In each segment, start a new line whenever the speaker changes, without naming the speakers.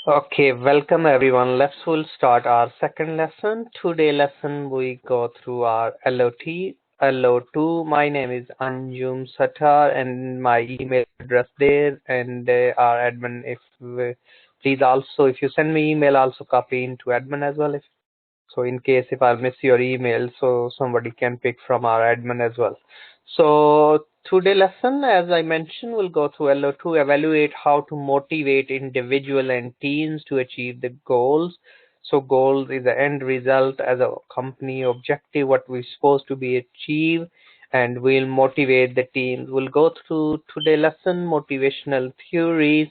Okay, welcome everyone. We'll start our second lesson. Today lesson we go through our LOT, LO2. My name is Anjum Satar and my email address there and our admin please also if you send me email also copy into admin as well so in case if I miss your email, so somebody can pick from our admin as well. So today lesson, as I mentioned, we'll go through LO2, evaluate how to motivate individual and teams to achieve the goals. So goals is the end result as a company objective, what we're supposed to be achieved, and we'll motivate the teams. We'll go through today lesson, motivational theories,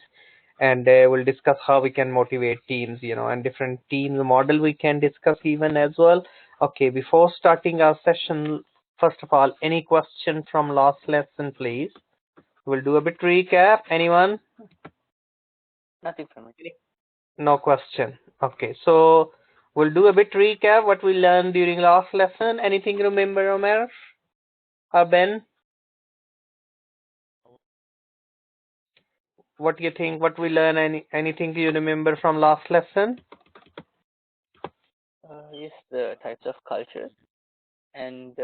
and we'll discuss how we can motivate teams, and different teams model we can discuss even as well. Okay, before starting our session, first of all, any question from last lesson, please? We'll do a bit recap. Anyone?
Nothing from me.
No question. Okay, so we'll do a bit recap what we learned during last lesson. Anything remember, Omer or Ben? What do you think? What we learn? Anything you remember from last lesson?
Yes, the types of culture and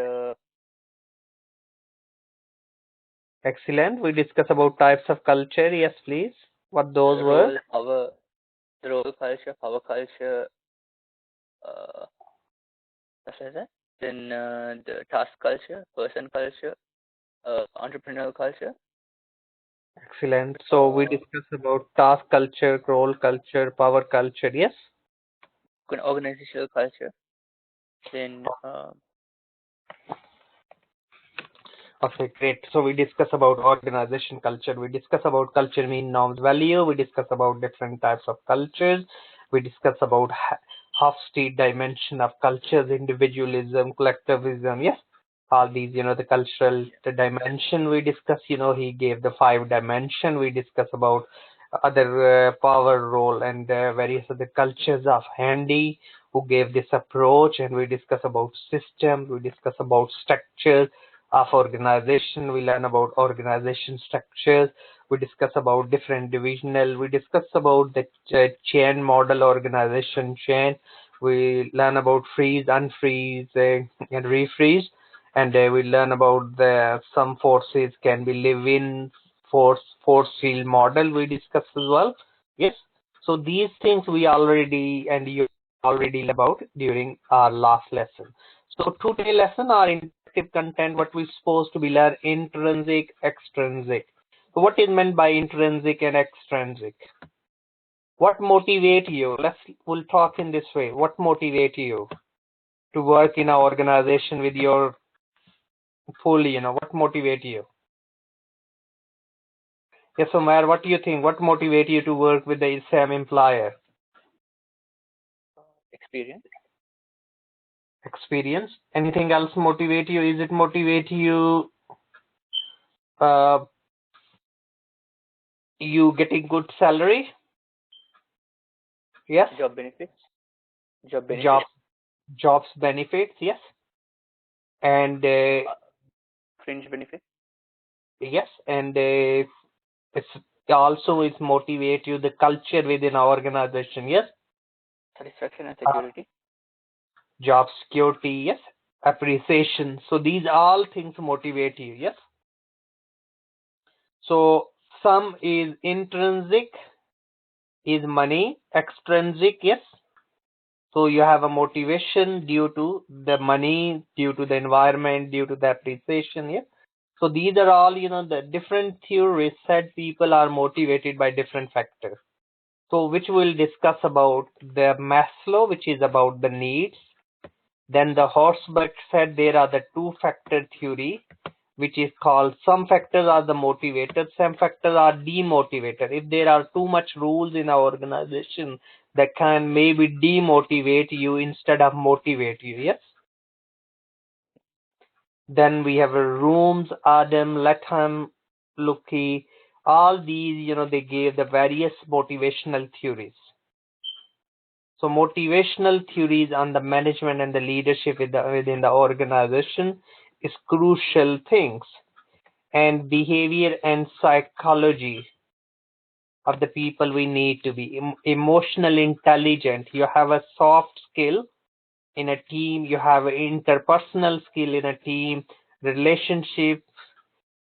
Excellent. We discuss about types of culture. Yes, please. What those were?
the role culture, power culture, such as that. Then the task culture, person culture, entrepreneurial culture.
Excellent. So we discuss about task culture, role culture, power culture. Yes.
Organizational culture. Then
Okay, great. So we discuss about organization culture. We discuss about culture mean norms value. We discuss about different types of cultures. We discuss about half-state dimension of cultures, individualism, collectivism. Yes, all these, the cultural the dimension we discuss. He gave the 5 dimension. We discuss about other power role and various other cultures of Handy who gave this approach, and we discuss about systems. We discuss about structures of organization. We learn about organization structures. We discuss about different divisional. We discuss about the chain model organization chain. We learn about freeze, unfreeze, and refreeze. And we learn about the some forces can be live-in force field model. We discuss as well. Yes. So these things we already and you already about during our last lesson. So today lesson are interactive content, what we supposed to be learn intrinsic, extrinsic. So what is meant by intrinsic and extrinsic? What motivate you? We'll talk in this way. What motivate you to work in an organization with your fully, what motivate you? Yes, Omar, what do you think? What motivate you to work with the same employer?
experience.
Experience. Anything else motivate you? Is it motivate you you getting good salary? Yes.
Job benefits.
Jobs benefits. Yes. And
fringe benefits.
yes, and it's also is motivate you the culture within our organization. Yes.
Satisfaction and security.
Job security. Yes. Appreciation. So these all things motivate you. Yes. So some is intrinsic, is money. Extrinsic, yes. So you have a motivation due to the money, due to the environment, due to the appreciation, yes. So these are all, the different theories said people are motivated by different factors. So which we'll discuss about the Maslow, which is about the needs. Then the Horsberg said there are the 2-factor theory, which is called some factors are the motivators, some factors are demotivator. If there are too much rules in our organization, that can maybe demotivate you instead of motivate you. Yes. Then we have a Rooms, Adam, Latham, Lucky. All these, they gave the various motivational theories. So motivational theories on the management and the leadership within the organization is crucial things. And behavior and psychology of the people we need to be emotional intelligent. You have a soft skill in a team, you have an interpersonal skill in a team, relationship,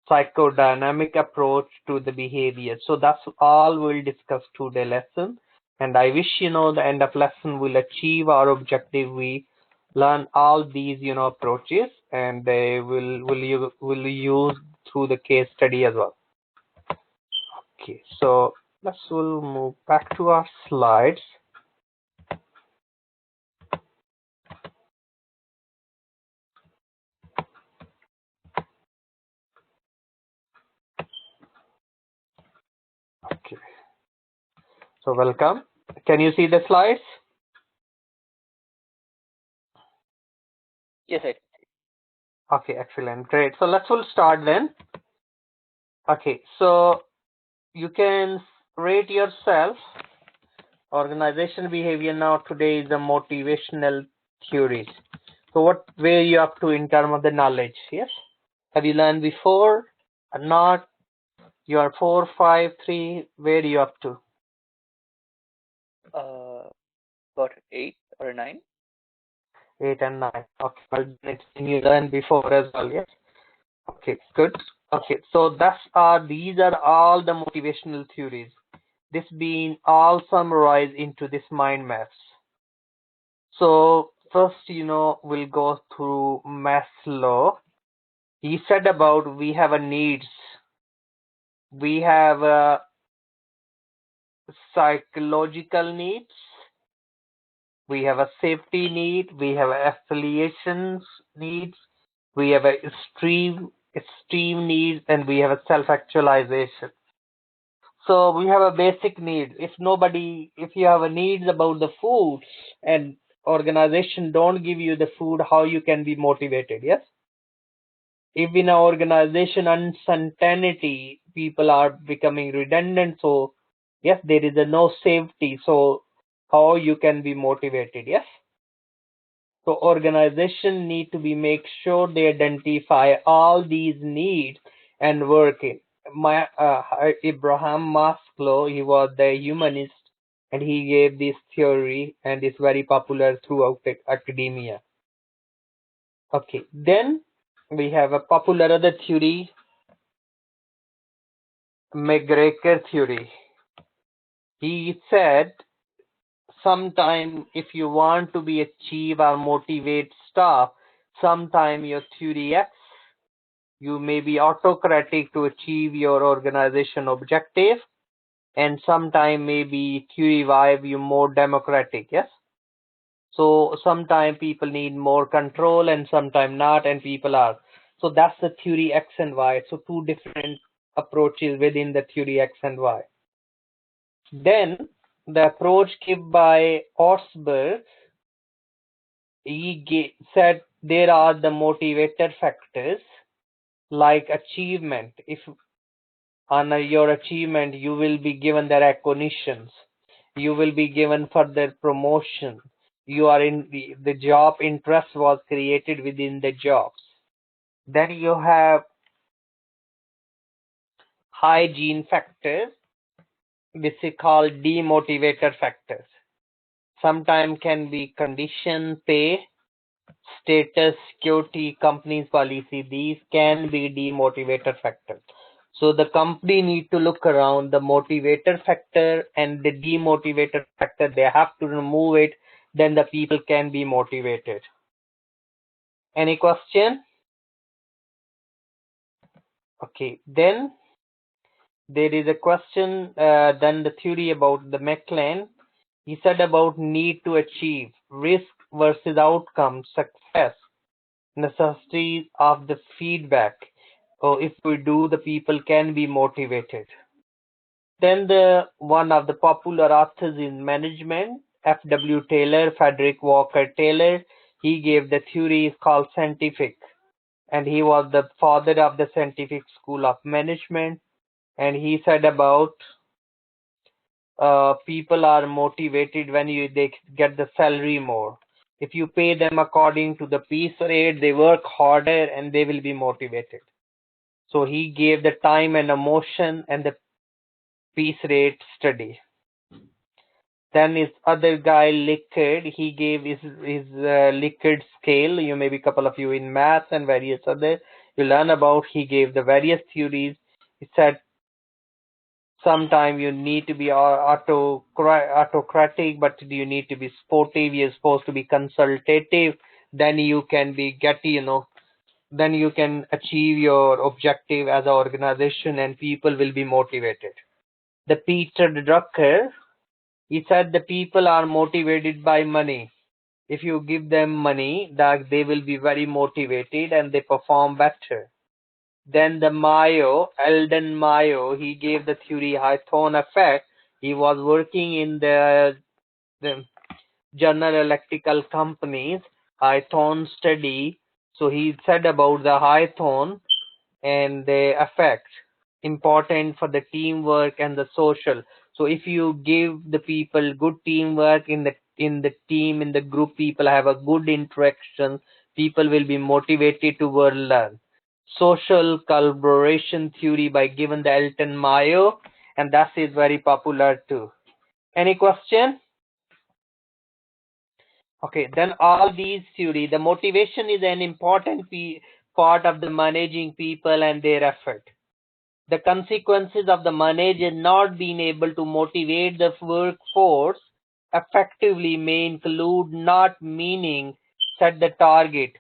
psychodynamic approach to the behavior. So that's all we'll discuss today lesson. And I wish the end of lesson will achieve our objective. We learn all these approaches, and they will use through the case study as well. Okay, so we'll move back to our slides. Okay, so welcome. Can you see the slides?
Yes, I.
Okay, excellent, great. So we'll start then. Okay, so you can rate yourself. Organization behavior now today is the motivational theories. So what where you up to in terms of the knowledge? Yes, have you learned before or not? You are 4, 5, 3. Where are you up to?
Got 8 or 9.
8 and 9. Okay, well, you learned before as well. Yes. Okay, good. Okay, so these are all the motivational theories. This being all summarized into this mind maps. So first, we'll go through Maslow. He said about we have a needs. We have a psychological needs. We have a safety need. We have affiliations needs. We have a esteem needs, and we have a self-actualization. So we have a basic need. If you have a needs about the food and organization don't give you the food, how you can be motivated? Yes. If in an organization uncertainty, people are becoming redundant. So yes, there is no safety. So how you can be motivated? Yes. So organization need to be make sure they identify all these needs and work it. Abraham Maslow, he was the humanist, and he gave this theory, and it's very popular throughout academia. Okay, then we have a popular other theory, McGregor theory. He said, sometime if you want to be achieve or motivate staff, sometime your theory X, you may be autocratic to achieve your organization objective, and sometime maybe theory Y you more democratic. Yes. So sometime people need more control and sometime not, and people are. So that's the theory X and Y. So two different approaches within the theory X and Y. Then the approach given by Osberg, he said there are the motivator factors like achievement. If on your achievement you will be given the recognitions, you will be given further promotion, you are in the job interest was created within the jobs. Then you have hygiene factors, which is called demotivator factors. Sometimes can be condition, pay, status, security, company's policy. These can be demotivator factors. So the company need to look around the motivator factor and the demotivator factor. They have to remove it. Then the people can be motivated. Any question? Okay. Then there is a question. Then the theory about the McClelland. He said about need to achieve, risk versus outcome, success, necessity of the feedback. Or if we do, the people can be motivated. Then the one of the popular authors in management, F.W. Taylor, Frederick Walker Taylor, he gave the theory is called scientific, and he was the father of the scientific school of management. And he said about people are motivated when they get the salary more. If you pay them according to the piece rate, they work harder and they will be motivated. So he gave the time and emotion, and the piece rate study. Then his other guy, Liquid, he gave his Liquid scale. You maybe couple of you in maths and various other you learn about. He gave the various theories. He said sometime you need to be autocratic, but you need to be sportive. You're supposed to be consultative. Then you can then you can achieve your objective as an organization and people will be motivated. The Peter Drucker, he said the people are motivated by money. If you give them money, that they will be very motivated and they perform better. Then the Eldon Mayo, he gave the theory Hawthorne effect. He was working in the General Electrical companies, Hawthorne study. So he said about the Hawthorne and the effect important for the teamwork and the social. So if you give the people good teamwork in the team, in the group, people have a good interaction, people will be motivated to learn. Social collaboration theory by given the Elton Mayo, and that is very popular too. Any question? Okay, then all these theory, the motivation is an important part of the managing people and their effort. The consequences of the manager not being able to motivate the workforce effectively may include not meaning set the target.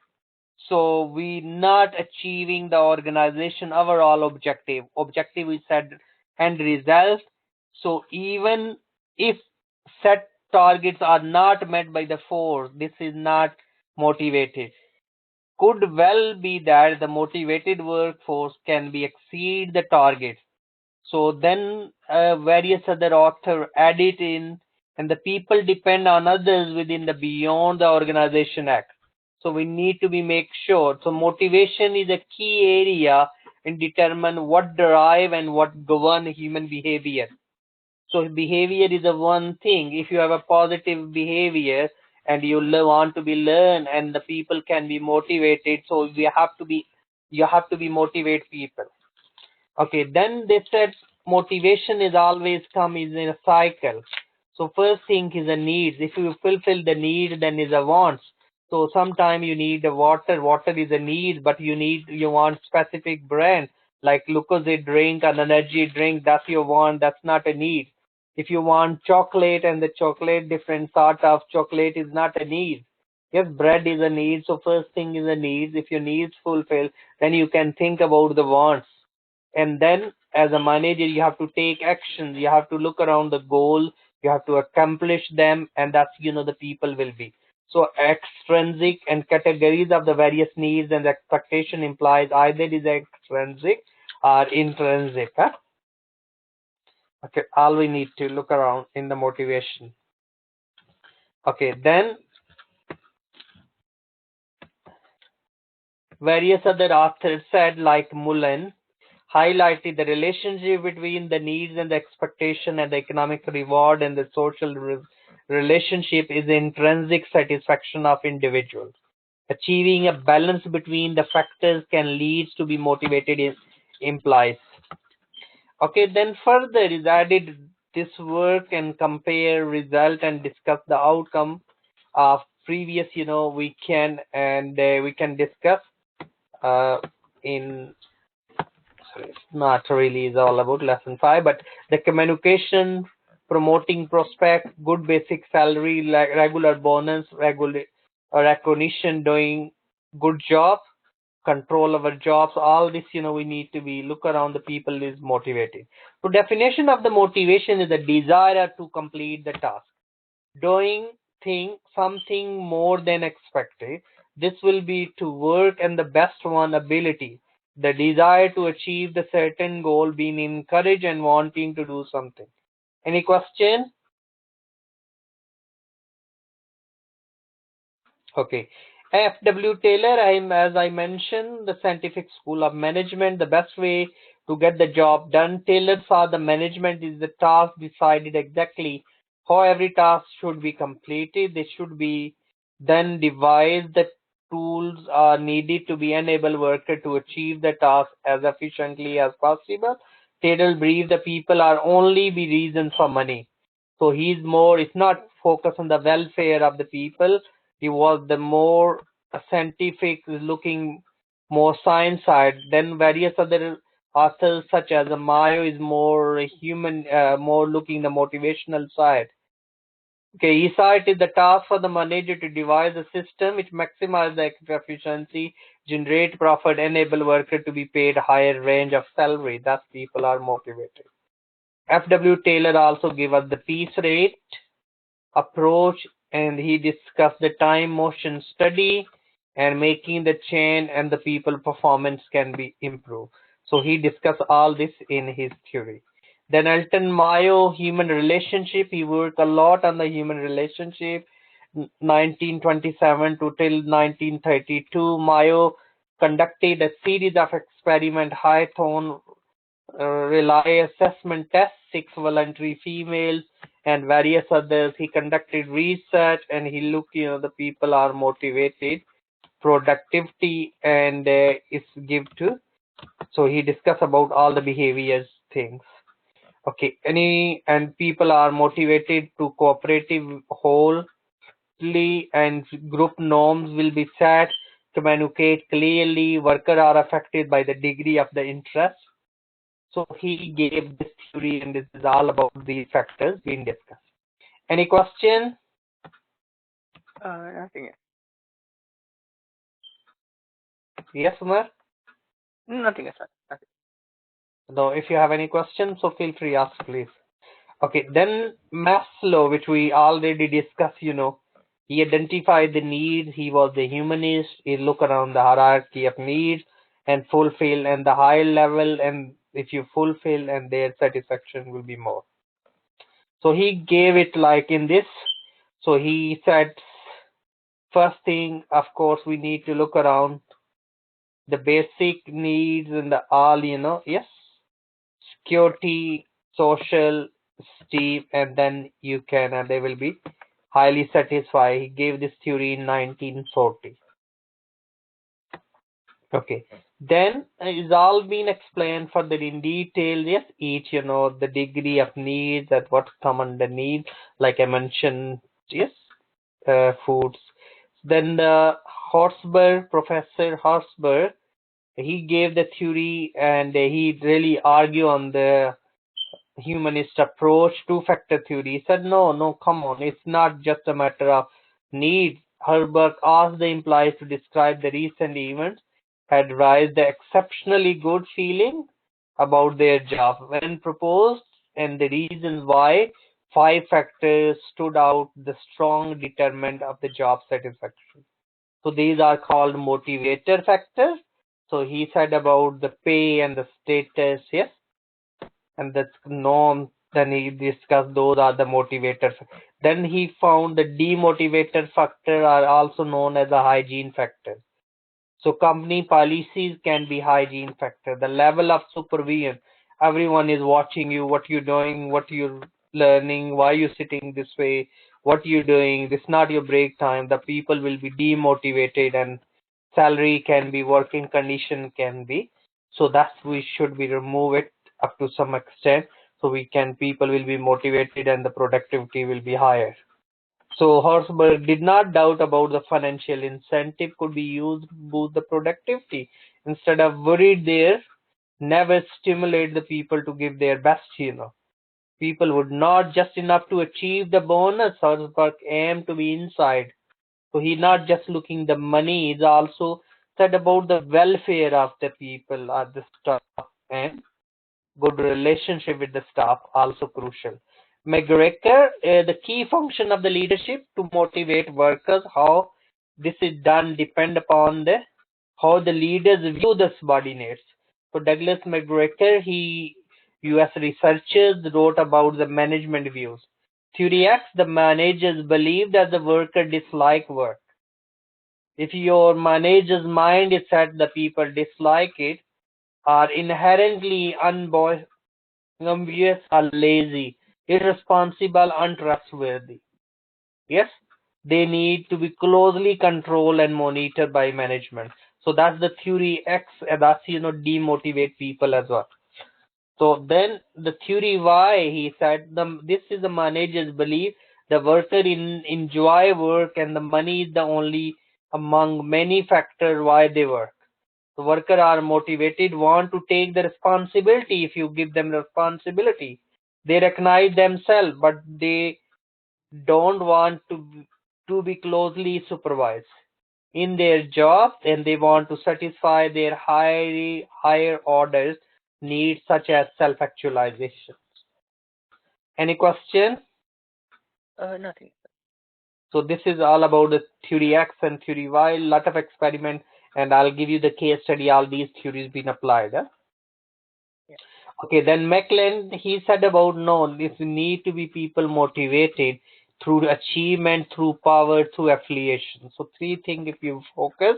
So we not achieving the organization overall objective. Objective is set end result. So even if set targets are not met by the force, this is not motivated. Could well be that the motivated workforce can be exceed the targets. So then various other author add it in, and the people depend on others within the beyond the organization act. So we need to be make sure. So motivation is a key area and determine what drive and what govern human behavior. So behavior is a one thing. If you have a positive behavior and you want to be learn and the people can be motivated, so you have to be motivate people. Okay, then they said motivation is always come is in a cycle. So first thing is a needs. If you fulfill the need, then is a wants. So sometime you need a water. Water is a need, but you want specific brand like Lucozade drink, an energy drink. That's your want. That's not a need. If you want chocolate and the chocolate, different sort of chocolate is not a need. Yes, bread is a need. So first thing is a needs. If your needs fulfill, then you can think about the wants. And then as a manager, you have to take actions. You have to look around the goal. You have to accomplish them, and that's the people will be. So extrinsic and categories of the various needs and expectation implies either is extrinsic or intrinsic. Huh? Okay, all we need to look around in the motivation. Okay, then various other authors said like Mullen highlighted the relationship between the needs and the expectation and the economic reward and the social relationship is the intrinsic satisfaction of individuals. Achieving a balance between the factors can lead to be motivated implies. Okay, then further is added this work and compare result and discuss the outcome of previous, we can discuss in it's not really is all about lesson 5, but the communication, promoting prospect, good basic salary, regular bonus, regular recognition, doing good job, control our jobs, all this, we need to be look around the people is motivated. So definition of the motivation is a desire to complete the task, doing something more than expected. This will be to work and the best one ability. The desire to achieve the certain goal, being encouraged and wanting to do something. Any question? Okay. F.W. Taylor, as I mentioned, the Scientific School of Management, the best way to get the job done. Taylor saw the management is the task decided exactly how every task should be completed. They should be then devised. The tools are needed to be enable worker to achieve the task as efficiently as possible. Taylor believes the people are only be reasons for money. So he's more, it's not focused on the welfare of the people. He was the more scientific looking, more science side. Then various other authors such as Mayo is more human, more looking the motivational side. Okay, he saw it is the task for the manager to devise a system which maximizes the efficiency, generate profit, enable worker to be paid higher range of salary. Thus, people are motivated. F.W. Taylor also gave us the piece rate approach, and he discussed the time motion study and making the chain and the people performance can be improved. So he discussed all this in his theory. Then Elton Mayo, human relationship, he worked a lot on the human relationship. 1927 to till 1932, Mayo conducted a series of experiment, high tone relay assessment tests, 6 voluntary females, and various others. He conducted research and he looked, the people are motivated, productivity, and it's give to. So he discussed about all the behaviors things. Okay, and people are motivated to cooperative wholly, and group norms will be set, communicate clearly, workers are affected by the degree of the interest. So he gave this theory, and this is all about these factors being discussed. Any question?
Nothing.
Yes, Umar?
Nothing, sir. Nothing.
No, if you have any questions, so feel free ask, please. Okay, then Maslow, which we already discussed, he identified the needs. He was the humanist. He looked around the hierarchy of needs and fulfill, and the higher level, and if you fulfill, and their satisfaction will be more. So he gave it like in this. So he said, first thing, of course, we need to look around the basic needs and the all, yes, security, social, esteem, and then you can, and they will be highly satisfied. He gave this theory in 1940. Okay. Then it's all been explained further in detail. Yes, each, the degree of needs and what come under need, like I mentioned, yes, foods. Then the Horsburgh, Professor Horsburgh, he gave the theory and he really argued on the humanist approach, two-factor theory. He said, no, come on, it's not just a matter of need. Herbert asked the employees to describe the recent events, had raised the exceptionally good feeling about their job. When proposed and the reasons why, 5 factors stood out, the strong determinant of the job satisfaction. So these are called motivator factors. So he said about the pay and the status, yes, and the norm. Then he discussed those are the motivators. Then he found the demotivator factor are also known as a hygiene factor. So company policies can be hygiene factor. The level of supervision, everyone is watching you, what you're doing, what you're learning, why you're sitting this way, what you're doing. This is not your break time. The people will be demotivated, and salary can be, working condition can be. So that's, we should be remove it up to some extent. So people will be motivated and the productivity will be higher. So Horsburgh did not doubt about the financial incentive could be used to boost the productivity. Instead of worried there, never stimulate the people to give their best. People would not just enough to achieve the bonus. Horsburgh aimed to be inside. So he not just looking the money, he's also said about the welfare of the people or the staff, and good relationship with the staff also crucial. McGregor, the key function of the leadership to motivate workers. How this is done depend upon how the leaders view the subordinates. So Douglas McGregor, US researchers wrote about the management views. Theory X, the managers believe that the worker dislike work. If your manager's mind is set the people dislike it, are inherently unambitious or lazy, irresponsible, untrustworthy. Yes, they need to be closely controlled and monitored by management. So that's the theory X, and that's demotivate people as well. So then the theory why he said this is the manager's belief the worker enjoy work and the money is the only among many factors why they work. The workers are motivated, want to take the responsibility if you give them responsibility. They recognize themselves, but they don't want to be closely supervised in their job, and they want to satisfy their higher orders needs such as self-actualization. Any question?
Nothing.
So this is all about the theory X and theory Y, lot of experiment, and I'll give you the case study, all these theories been applied.
Yeah.
Okay, then McClelland, he said about no, this need to be people motivated through achievement, through power, through affiliation. So three things if you focus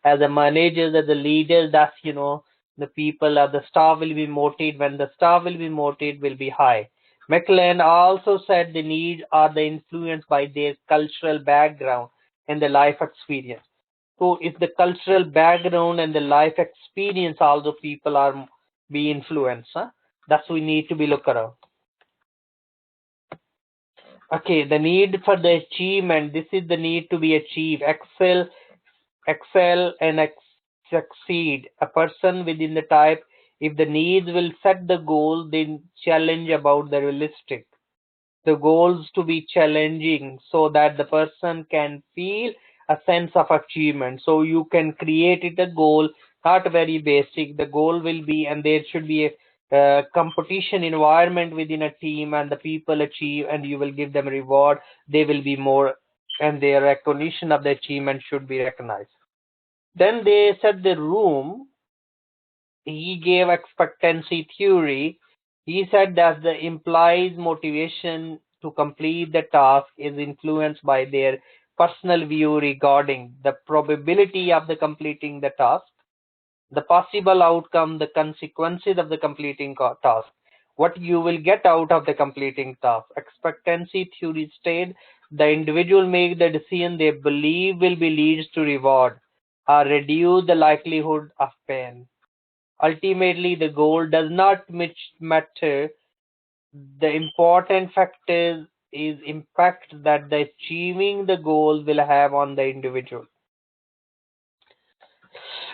as a manager, as a leader, that's, the people or the staff will be motivated. When the staff will be motivated, will be high. McClelland also said the need are the influenced by their cultural background and the life experience. So if the cultural background and the life experience, although people are be influenced, that's we need to be look around. Okay, the need for the achievement, this is the need to be achieved, excel and succeed. A person within the type, if the needs will set the goal, then challenge about the realistic. The goals to be challenging so that the person can feel a sense of achievement. So you can create it a goal, not very basic. The goal will be, and there should be a competition environment within a team, and the people achieve, and you will give them reward. They will be more, and their recognition of the achievement should be recognized. Then they set the room. He gave expectancy theory. He said that the implies motivation to complete the task is influenced by their personal view regarding the probability of the completing the task, the possible outcome, the consequences of the completing task, what you will get out of the completing task. Expectancy theory states the individual make the decision they believe will be leads to reward or reduce the likelihood of pain. Ultimately, the goal does not matter. The important factor is impact that the achieving the goal will have on the individual.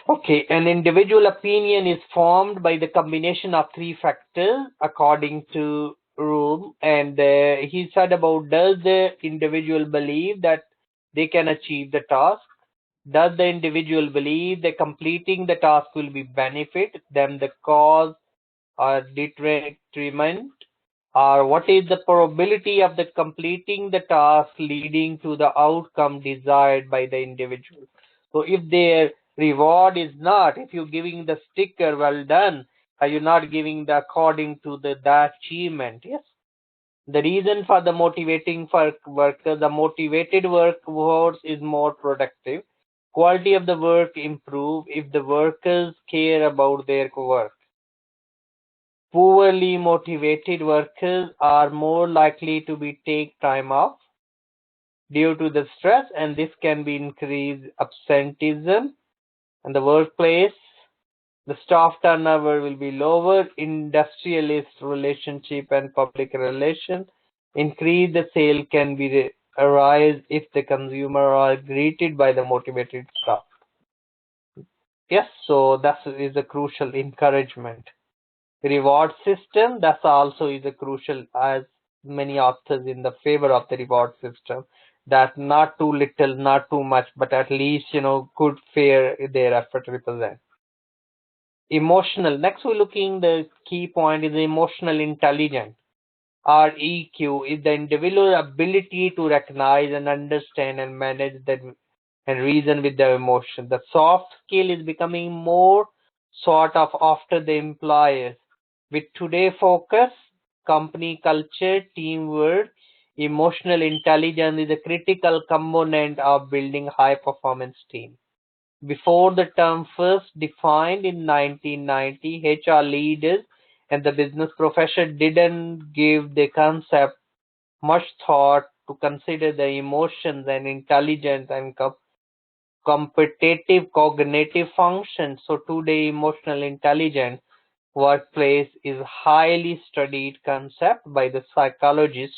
Okay, an individual opinion is formed by the combination of three factors according to Room, and he said about does the individual believe that they can achieve the task? Does the individual believe that completing the task will be benefit them the cause or detriment, or what is the probability of the completing the task leading to the outcome desired by the individual? So if their reward is not, if you're giving the sticker well done, are you not giving the according to the achievement? Yes. The reason for the motivating for worker, the motivated workforce is more productive. Quality of the work improve if the workers care about their work. Poorly motivated workers are more likely to be take time off due to the stress, and this can be increase absenteeism in the workplace. The staff turnover will be lower. Industrialist relationship and public relation increase the sale can be arise if the consumer are greeted by the motivated staff. Yes, so that is a crucial encouragement. Reward system, that's also is a crucial, as many authors in the favor of the reward system, that not too little, not too much, but at least good fair their effort represent. Emotional, next we're looking the key point is emotional intelligence, or EQ, is the individual ability to recognize and understand and manage that and reason with their emotion. The soft skill is becoming more sought of after the employers. With today focus, company culture, teamwork, emotional intelligence is a critical component of building high performance team. Before the term first defined in 1990, HR leaders and the business profession didn't give the concept much thought to consider the emotions and intelligence and competitive cognitive functions. So today emotional intelligence workplace is a highly studied concept by the psychologists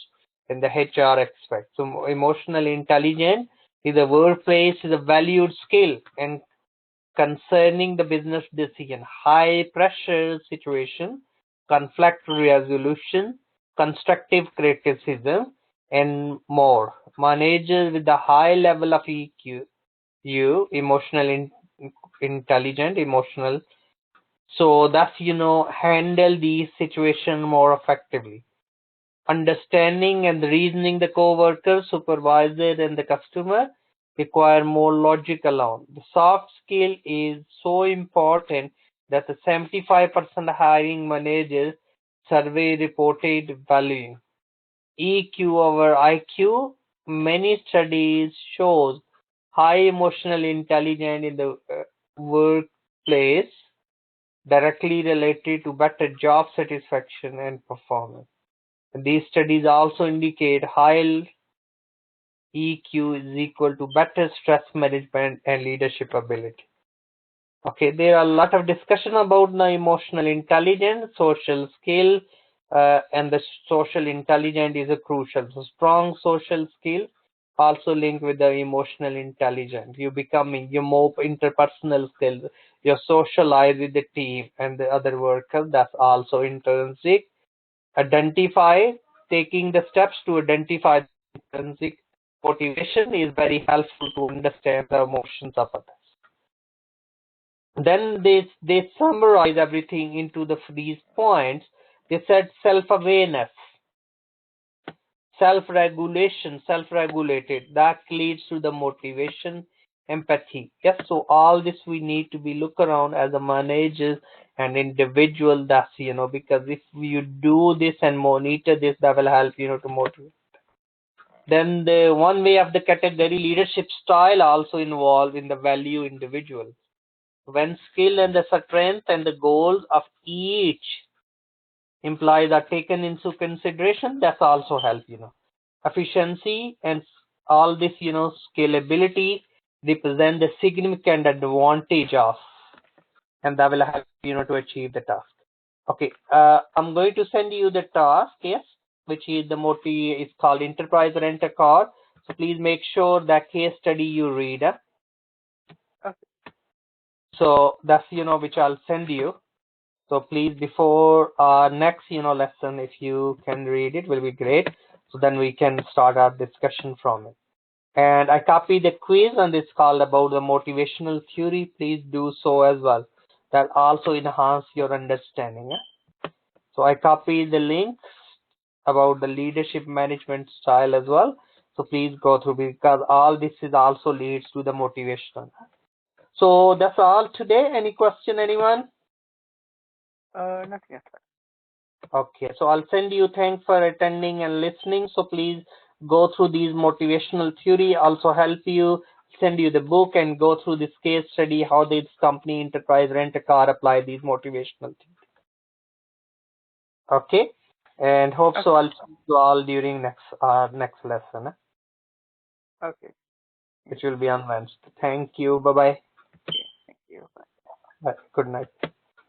and the HR experts. So emotional intelligence is a workplace is a valued skill and concerning the business decision, high pressure situation, conflict resolution, constructive criticism, and more. Managers with a high level of EQ, emotional intelligent, emotional, so that's handle these situations more effectively. Understanding and reasoning the co-worker, supervisor, and the customer require more logic alone. The soft skill is so important that the 75% hiring managers survey reported valuing. EQ over IQ, many studies shows high emotional intelligence in the workplace directly related to better job satisfaction and performance. These studies also indicate high EQ is equal to better stress management and leadership ability. Okay, there are a lot of discussion about the emotional intelligence, social skill, and the social intelligence is a crucial. So strong social skill also linked with the emotional intelligence. You becoming your more interpersonal skills, your socialize with the team and the other workers. That's also intrinsic. Identify, taking the steps to identify the intrinsic motivation is very helpful to understand the emotions of others. Then they summarize everything into these points. They said self-awareness, self-regulation, self-regulated. That leads to the motivation, empathy. Yes, so all this we need to be look around as a manager and individual. That's because if you do this and monitor this, that will help to motivate. Then the one way of the category leadership style also involved in the value individual. When skill and the strength and the goals of each employees are taken into consideration, that's also help. Efficiency and all this, scalability represent the significant advantage of, and that will help to achieve the task. Okay, I'm going to send you the task, yes, which is the motive is called Enterprise Rent a Car. So please make sure that case study you read.
Okay.
So that's which I'll send you. So please, before our next lesson, if you can read it, will be great. So then we can start our discussion from it. And I copied the quiz, and it's called about the motivational theory. Please do so as well. That also enhance your understanding. So I copied the link about the leadership management style as well. So please go through, because all this is also leads to the motivation. So that's all today. Any question, anyone?
Nothing else.
Okay, so I'll send you thanks for attending and listening. So please go through these motivational theory, also help you, send you the book and go through this case study, how this company Enterprise Rent a Car apply these motivational theory. Okay, and hope so I'll see you all during next lesson,
Okay.
which will be on Wednesday. Thank you. Bye-bye.
Okay. Thank you. Bye.
Bye. Good night.